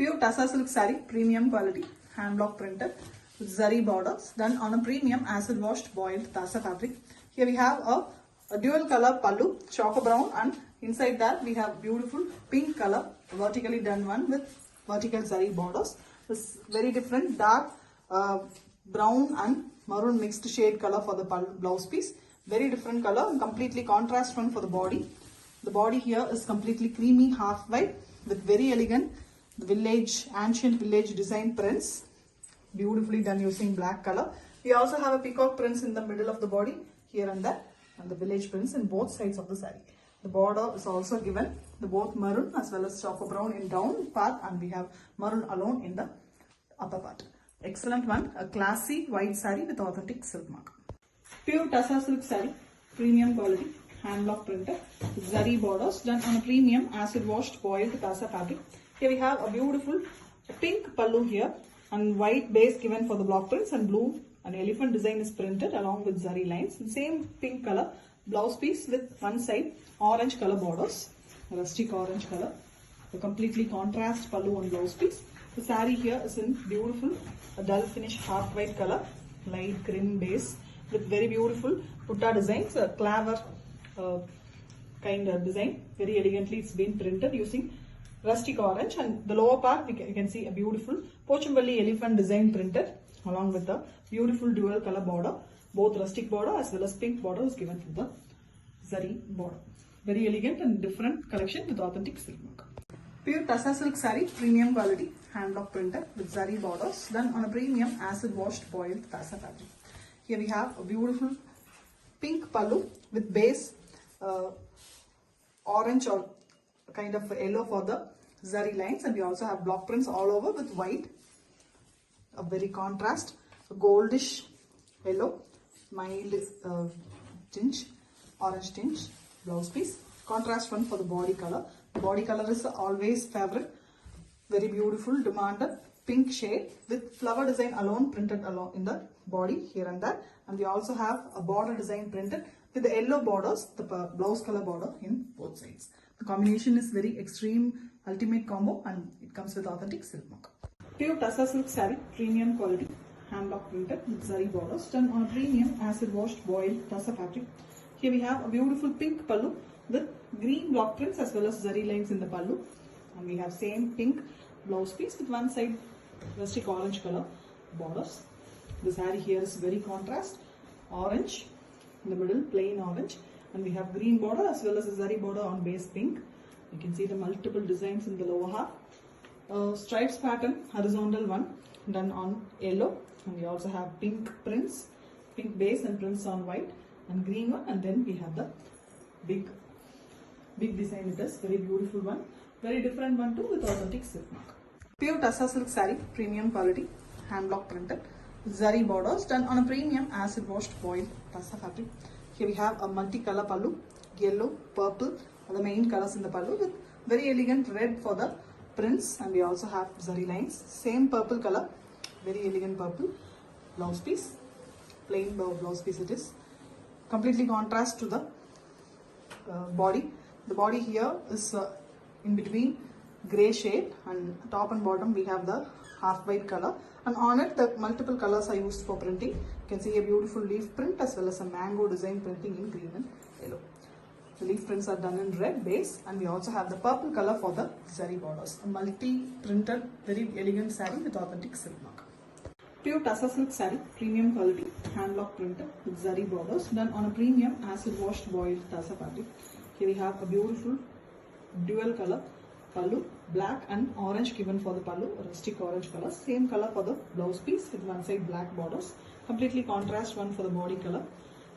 Pure Tassa silk saree, premium quality, hand block printed with zari borders done on a premium acid washed boiled Tassa fabric. Here we have a dual color pallu, choco brown, and inside that we have beautiful pink color vertically done one with vertical zari borders. This very different dark brown and maroon mixed shade color for the blouse piece. Very different color and completely contrast one for the body. The body here is completely creamy half white with very elegant ancient village design prints, beautifully done using black color. We also have a peacock prints in the middle of the body here and there, and the village prints in both sides of the saree. The border is also given the both maroon as well as choco brown in down part, and we have maroon alone in the upper part. Excellent one, a classy white saree with authentic silk mark. Pure Tassa silk saree, premium quality, hand block printed, zari borders done on a premium acid washed boiled Tassa fabric. Here we have a beautiful pink pallu here and white base given for the block prints, and blue and elephant design is printed along with zari lines. Same pink color blouse piece with one side orange color borders, rustic orange color, a completely contrast pallu and blouse piece. The saree here is in beautiful dull finish half white color, light cream base with very beautiful putta designs, a clever kind of design. Very elegantly it's been printed using rustic orange, and the lower part you can see a beautiful Pochumballi elephant design printed along with the beautiful dual color border. Both rustic border as well as pink border is given for the zari border. Very elegant and different collection with authentic silk mark. Pure Tassa silk saree, premium quality, hand block printed with zari borders done on a premium acid washed boiled Tassa fabric. Here we have a beautiful pink pallu with base orange or kind of yellow for the zari lines, and we also have block prints all over with white, a very contrast, a goldish yellow, mild tinge, orange tinge blouse piece. Contrast one for the body color. The body color is always favorite, very beautiful demanded pink shade with flower design alone printed along in the body here and there, and we also have a border design printed with the yellow borders, the blouse color border in both sides. The combination is very extreme, ultimate combo, and it comes with authentic silk mark. Pure Tassa silk saree, premium quality, hand block printed with zari borders done on a premium acid washed boiled Tassa fabric. Here we have a beautiful pink pallu with green block prints as well as zari lines in the pallu, and we have same pink blouse piece with one side rustic orange color borders. The saree here is very contrast, orange in the middle, plain orange, and we have green border as well as a zari border on base pink. You can see the multiple designs in the lower half. Stripes pattern, horizontal one done on yellow, and we also have pink prints, pink base and prints on white, and green one, and then we have the big design. It is very beautiful one, very different one too with authentic silk mark. Pure Tassa silk saree, premium quality, hand block printed, zari borders done on a premium acid washed boiled Tassa fabric. Here we have a multi-color pallu, yellow, purple are the main colors in the pallu with very elegant red for the prints, and we also have zari lines. Same purple color, very elegant purple blouse piece, plain blouse piece it is. Completely contrast to the body. The body here is in between grey shade, and top and bottom we have the half white color, and on it the multiple colors are used for printing. You can see a beautiful leaf print as well as a mango design printing in green and yellow. The leaf prints are done in red base, and we also have the purple color for the zari borders. A multi-printed, very elegant saree with authentic silk mark. Pure Tassa silk saree, premium quality, hand block printed with zari borders done on a premium acid washed boiled Tassa fabric. Here we have a beautiful dual color pallu, black and orange given for the pallu, rustic orange color. Same color for the blouse piece with one side black borders. Completely contrast one for the body color.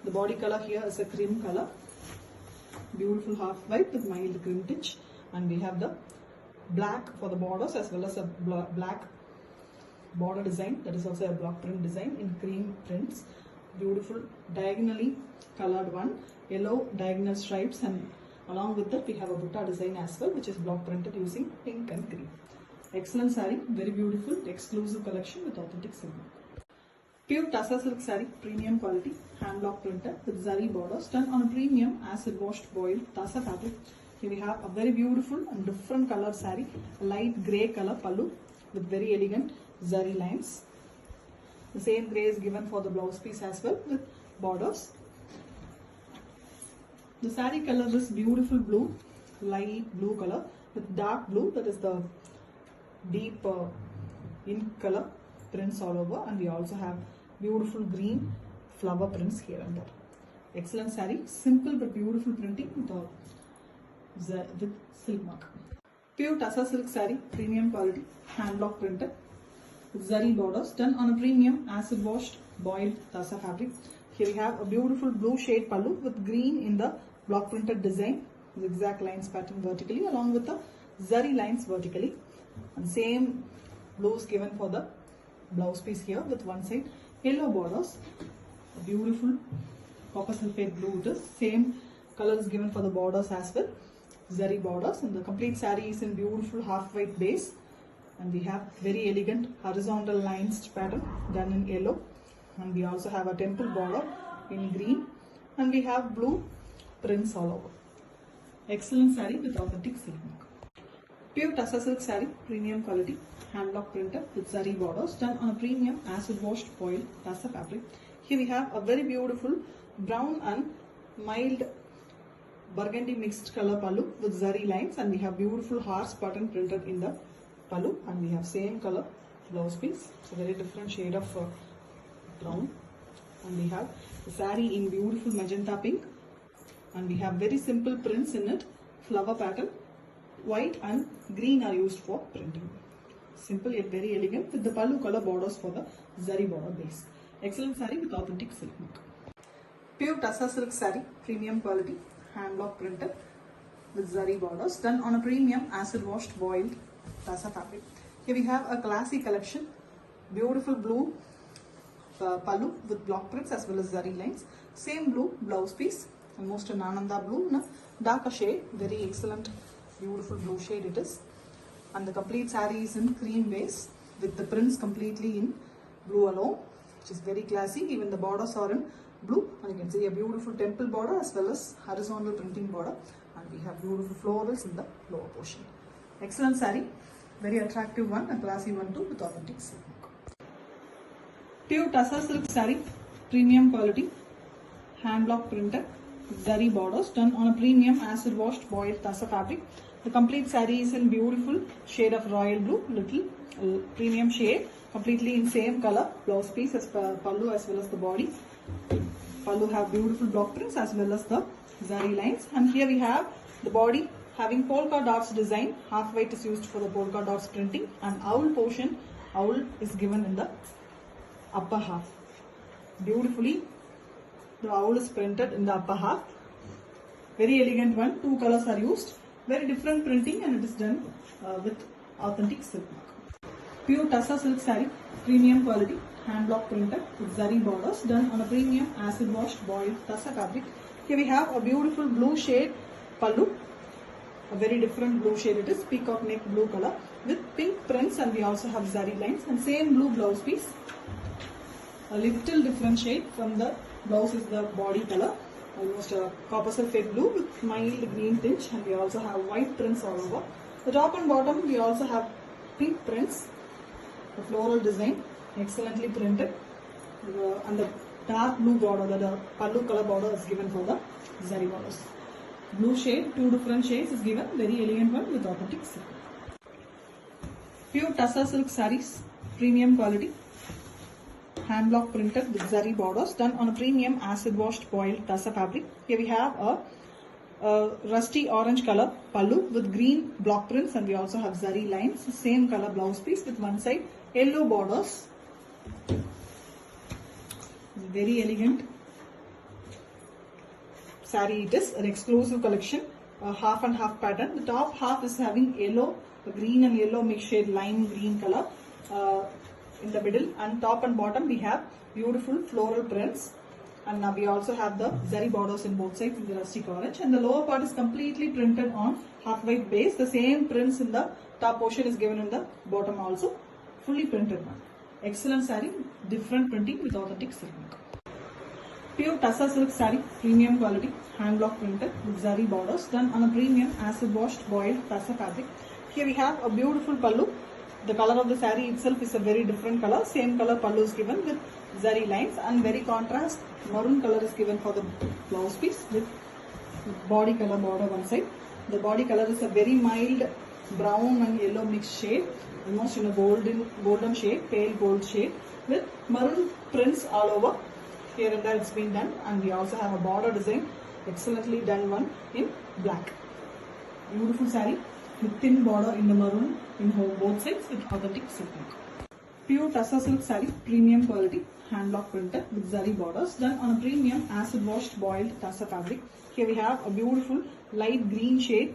The body color here is a cream color, beautiful half white with mild cream tinge, and we have the black for the borders as well as a black border design, that is also a block print design in cream prints. Beautiful diagonally colored one, yellow diagonal stripes, and along with that we have a butta design as well, which is block printed using pink and green. Excellent saree, very beautiful, exclusive collection with authentic silk. Pure Tassa silk saree, premium quality, hand block printed with zari borders done on a premium acid washed boiled Tassa fabric. Here we have a very beautiful and different color saree, light grey color pallu with very elegant zari lines. The same grey is given for the blouse piece as well with borders. The saree color is beautiful blue, light blue color with dark blue, that is the deep ink color prints all over, and we also have beautiful green flower prints here and there. Excellent saree, simple but beautiful printing with silk mark. Pure Tassa silk saree, premium quality, hand block printed with zari borders, done on a premium acid washed boiled Tassa fabric. Here we have a beautiful blue shade pallu with green in the block printed design, zigzag lines pattern vertically along with the zari lines vertically, and same blues given for the blouse piece here with one side yellow borders, a beautiful copper sulphate blue it is, same color is given for the borders as well, zari borders, and the complete saree is in beautiful half white base, and we have very elegant horizontal lines pattern done in yellow, and we also have a temple border in green, and we have blue prints all over. Excellent saree with authentic silk mark. Pure Tassa silk saree, premium quality, hand block printed with zari borders, done on a premium acid washed boiled Tassa fabric. Here we have a very beautiful brown and mild burgundy mixed color pallu with zari lines, and we have beautiful horse pattern printed in the pallu, and we have same color blouse piece. It's a very different shade of brown, and we have the saree in beautiful magenta pink, and we have very simple prints in it, flower pattern, white and green are used for printing. Simple yet very elegant with the pallu color borders for the zari border base. Excellent saree with authentic silk mark. Pure Tassa silk saree, premium quality, hand block printed with zari borders, done on a premium acid washed boiled Tassa fabric. Here we have a classy collection, beautiful blue pallu with block prints as well as zari lines, same blue blouse piece, almost an Ananda blue in a darker shade, very excellent beautiful blue shade it is, and the complete saree is in cream base with the prints completely in blue alone, which is very classy. Even the borders are in blue, and you can see a beautiful temple border as well as horizontal printing border, and we have beautiful florals in the lower portion. Excellent saree, very attractive one, a classy one too with authentic silk. Pure Tassa silk saree, premium quality, hand block printed zari borders, done on a premium acid washed boiled Tassa fabric. The complete saree is in beautiful shade of royal blue, little premium shade, completely in same color blouse piece as pallu as well as the body. Pallu have beautiful block prints as well as the zari lines, and here we have the body having polka dots design, half white is used for the polka dots printing, and owl portion, owl is given in the upper half. Beautifully the owl is printed in the upper half. Very elegant one, two colors are used, very different printing, and it is done with authentic silk mark. Pure Tassa silk saree, premium quality, hand block printed with zari borders, done on a premium acid washed boiled Tassa fabric. Here we have a beautiful blue shade pallu, a very different blue shade it is, peacock neck blue color with pink prints, and we also have zari lines, and same blue blouse piece, a little different shade from the blouse is the body color, almost a copper sulphate blue with mild green tinge, and we also have white prints all over. The top and bottom we also have pink prints, the floral design excellently printed, and the dark blue border, the pallu color border is given for the zari borders. Blue shade, two different shades is given, very elegant one with authentic silk. Pure Tassa silk sarees, premium quality, hand block printed with zari borders, done on a premium acid washed boiled Tassa fabric. Here we have a rusty orange color pallu with green block prints, and we also have zari lines, same color blouse piece with one side yellow borders. Very elegant saree it is, an exclusive collection, half and half pattern. The top half is having yellow, green and yellow mixed shade lime green color in the middle, and top and bottom we have beautiful floral prints, and now we also have the zari borders in both sides in the rustic orange, and the lower part is completely printed on half white base. The same prints in the top portion is given in the bottom also, fully printed one. Excellent saree, different printing with authentic silk. Pure Tassa silk saree, premium quality, hand block printed with zari borders, done on a premium acid washed boiled Tassa fabric. Here we have a beautiful pallu. The color of the saree itself is a very different color. Same color pallu is given with zari lines, and very contrast maroon color is given for the blouse piece with body color border one side. The body color is a very mild brown and yellow mixed shade, almost in a golden shade, pale gold shade with maroon prints all over. Here and there it's been done, and we also have a border design, excellently done one in black. Beautiful saree with thin border in the maroon in both sides with authentic silk work. Pure Tassa silk saree, premium quality, hand block printed with zari borders, done on a premium acid washed boiled Tassa fabric. Here we have a beautiful light green shade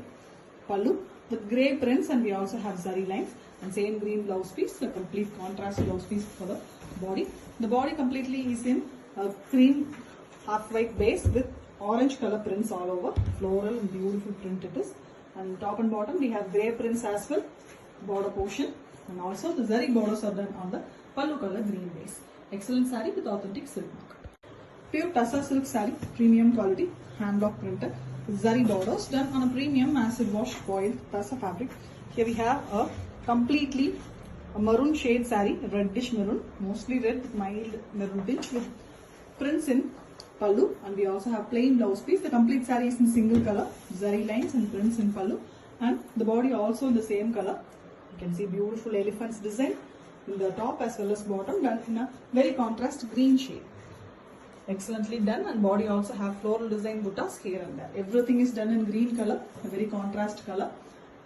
pallu with grey prints, and we also have zari lines, and same green blouse piece, the complete contrast blouse piece for the body. The body completely is in a cream half white base with orange color prints all over, floral and beautiful print it is. And top and bottom we have grey prints as well, border portion, and also the zari borders are done on the pallu color green base. Excellent saree with authentic silk mark. Pure Tassa silk saree, premium quality, hand block printed, zari borders, done on a premium acid wash boiled Tassa fabric. Here we have a completely maroon shade saree, reddish maroon, mostly red with mild maroon tinge with prints in pallu, and we also have plain blouse piece. The complete saree is in single color, zari lines and prints in pallu, and the body also in the same color. You can see beautiful elephants design in the top as well as bottom, done in a very contrast green shade. Excellently done, and body also have floral design buttas here and there. Everything is done in green color, a very contrast color.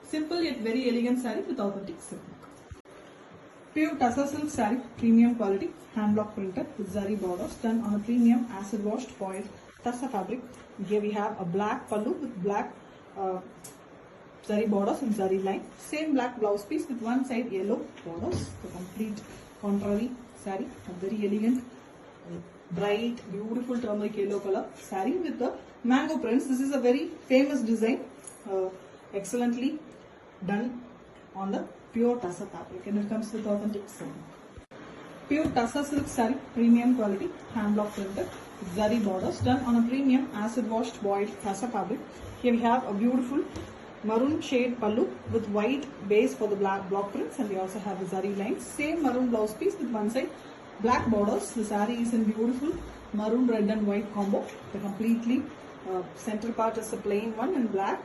Simple yet very elegant saree with authentic silk. Pure Tassa silk saree, premium quality, hand block printed with zari borders, done on a premium acid washed boiled Tassa fabric. Here we have a black pallu with black zari borders and zari line. Same black blouse piece with one side yellow borders. The complete contrary saree, a very elegant, bright, beautiful turmeric yellow color saree with the mango prints. This is a very famous design, excellently done on the pure Tassa fabric, and it comes with authentic silk. Pure Tassa silk saree, premium quality, hand block printed, zari borders, done on a premium acid washed boiled Tassa fabric. Here we have a beautiful maroon shade pallu with white base for the black block prints, and we also have the zari lines. Same maroon blouse piece with one side black borders. The saree is in beautiful maroon, red and white combo. The completely center part is a plain one in black,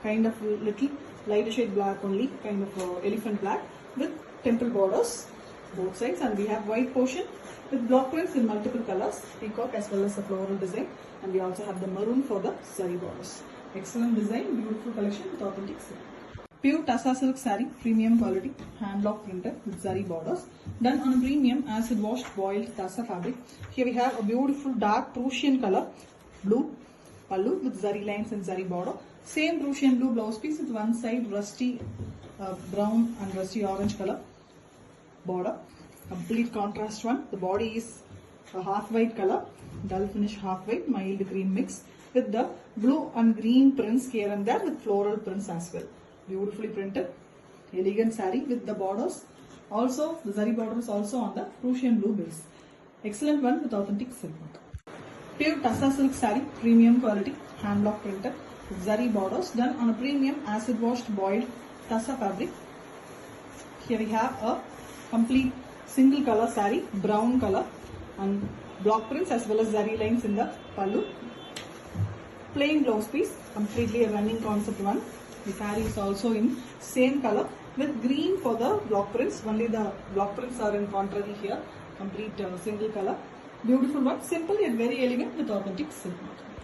kind of little lighter shade black only, kind of elephant black with temple borders both sides, and we have white portion with block prints in multiple colors, peacock as well as a floral design, and we also have the maroon for the zari borders. Excellent design, beautiful collection with authentic silk. Pure Tassa silk saree, premium quality, hand block printed with zari borders, done on a premium acid washed boiled Tassa fabric. Here we have a beautiful dark Prussian color blue pallu with zari lines and zari border. Same Prussian blue blouse piece with one side rusty brown and rusty orange color border. Complete contrast one. The body is a half white color, dull finish half white, mild green mix with the blue and green prints here and there with floral prints as well. Beautifully printed, elegant saree with the borders. Also, the zari border is also on the Prussian blue base. Excellent one with authentic silk work. Pure Tassa silk saree, premium quality, hand block printed with zari borders, done on a premium acid washed boiled Tassa fabric. Here we have a complete single color saree, brown color, and block prints as well as zari lines in the pallu. Plain blouse piece, completely a running concept one. The saree is also in same color with green for the block prints. Only the block prints are in contrary here. Complete single color. Beautiful one, simple yet very elegant with authentic silk.